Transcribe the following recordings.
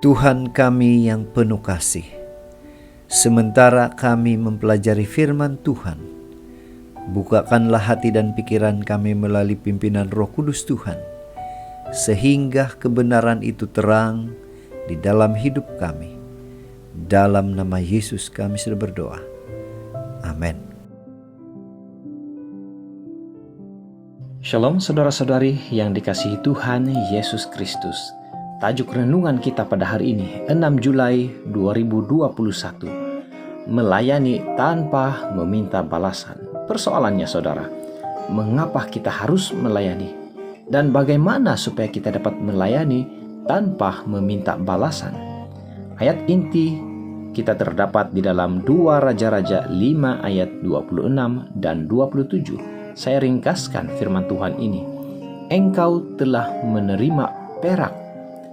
Tuhan kami yang penuh kasih, sementara kami mempelajari firman Tuhan, bukakanlah hati dan pikiran kami melalui pimpinan Roh Kudus Tuhan, sehingga kebenaran itu terang di dalam hidup kami. Dalam nama Yesus kami sudah berdoa. Amin. Shalom saudara-saudari yang dikasihi Tuhan Yesus Kristus. Tajuk renungan kita pada hari ini 6 Julai 2021. Melayani tanpa meminta balasan. Persoalannya saudara, mengapa kita harus melayani? Dan bagaimana supaya kita dapat melayani tanpa meminta balasan? Ayat inti kita terdapat di dalam 2 Raja-Raja 5 ayat 26 dan 27. Saya ringkaskan firman Tuhan ini. Engkau telah menerima perak,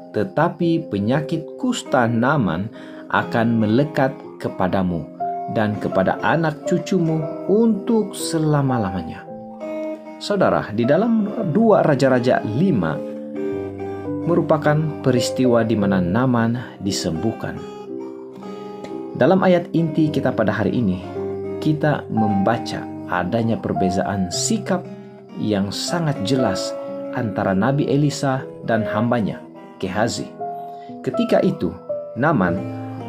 tetapi penyakit kusta Naaman akan melekat kepadamu dan kepada anak cucumu untuk selama-lamanya. Saudara, di dalam 2 Raja-Raja 5 merupakan peristiwa di mana Naaman disembuhkan. Dalam ayat inti kita pada hari ini, kita membaca adanya perbezaan sikap yang sangat jelas antara Nabi Elisa dan hambanya, Gehazi. Ketika itu, Naaman,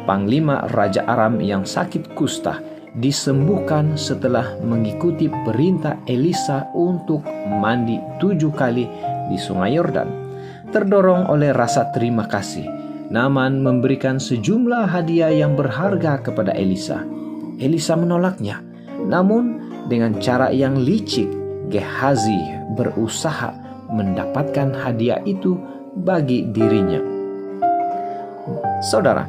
panglima Raja Aram yang sakit kusta, disembuhkan setelah mengikuti perintah Elisa untuk mandi 7 kali di Sungai Yordan. Terdorong oleh rasa terima kasih, Naaman memberikan sejumlah hadiah yang berharga kepada Elisa. Elisa menolaknya, namun dengan cara yang licik, Gehazi berusaha mendapatkan hadiah itu bagi dirinya. Saudara,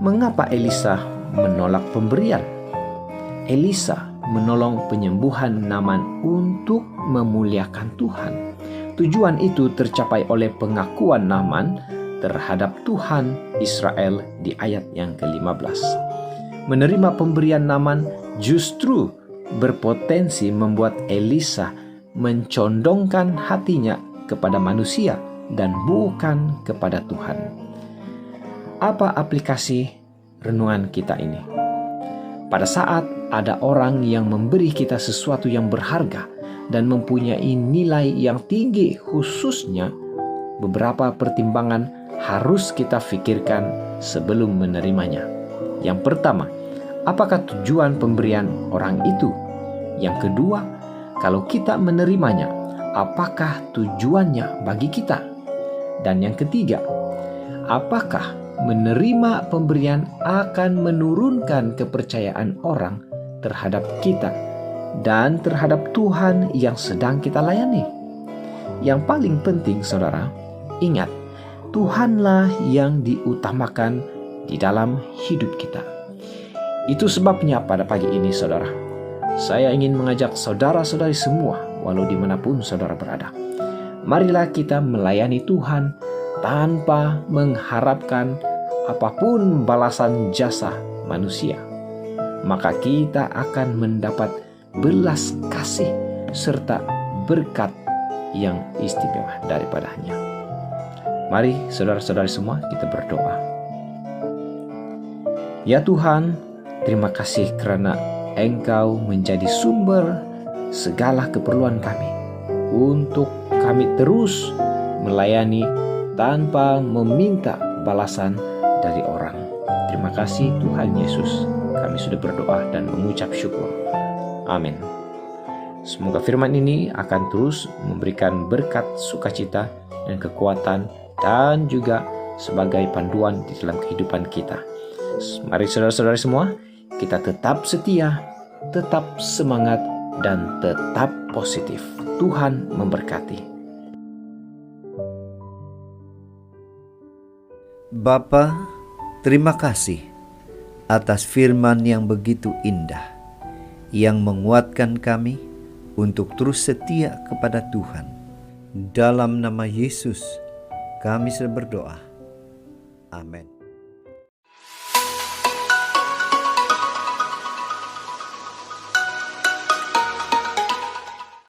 mengapa Elisa menolak pemberian? Elisa menolong penyembuhan Naaman untuk memuliakan Tuhan. Tujuan itu tercapai oleh pengakuan Naaman terhadap Tuhan Israel di ayat yang ke-15. Menerima pemberian Naaman justru berpotensi membuat Elisa mencondongkan hatinya kepada manusia dan bukan kepada Tuhan. Apa aplikasi renungan kita ini? Pada saat ada orang yang memberi kita sesuatu yang berharga dan mempunyai nilai yang tinggi, khususnya beberapa pertimbangan harus kita pikirkan sebelum menerimanya. Yang pertama, apakah tujuan pemberian orang itu? Yang kedua, kalau kita menerimanya, apakah tujuannya bagi kita? Dan yang ketiga, apakah menerima pemberian akan menurunkan kepercayaan orang terhadap kita dan terhadap Tuhan yang sedang kita layani? Yang paling penting saudara, ingat, Tuhanlah yang diutamakan di dalam hidup kita. Itu sebabnya pada pagi ini saudara, saya ingin mengajak saudara-saudari semua, walau dimanapun saudara berada, marilah kita melayani Tuhan tanpa mengharapkan apapun balasan jasa manusia. Maka kita akan mendapat belas kasih serta berkat yang istimewa daripadanya. Mari saudara-saudari semua kita berdoa. Ya Tuhan, terima kasih karena Engkau menjadi sumber segala keperluan kami, untuk kami terus melayani tanpa meminta balasan dari orang. Terima kasih Tuhan Yesus. Kami sudah berdoa dan mengucap syukur. Amin. Semoga firman ini akan terus memberikan berkat, sukacita, dan kekuatan, dan juga sebagai panduan di dalam kehidupan kita. Mari saudara-saudari semua, kita tetap setia, tetap semangat, dan tetap positif. Tuhan memberkati. Bapa, terima kasih atas firman yang begitu indah, yang menguatkan kami untuk terus setia kepada Tuhan. Dalam nama Yesus, kami berdoa. Amin.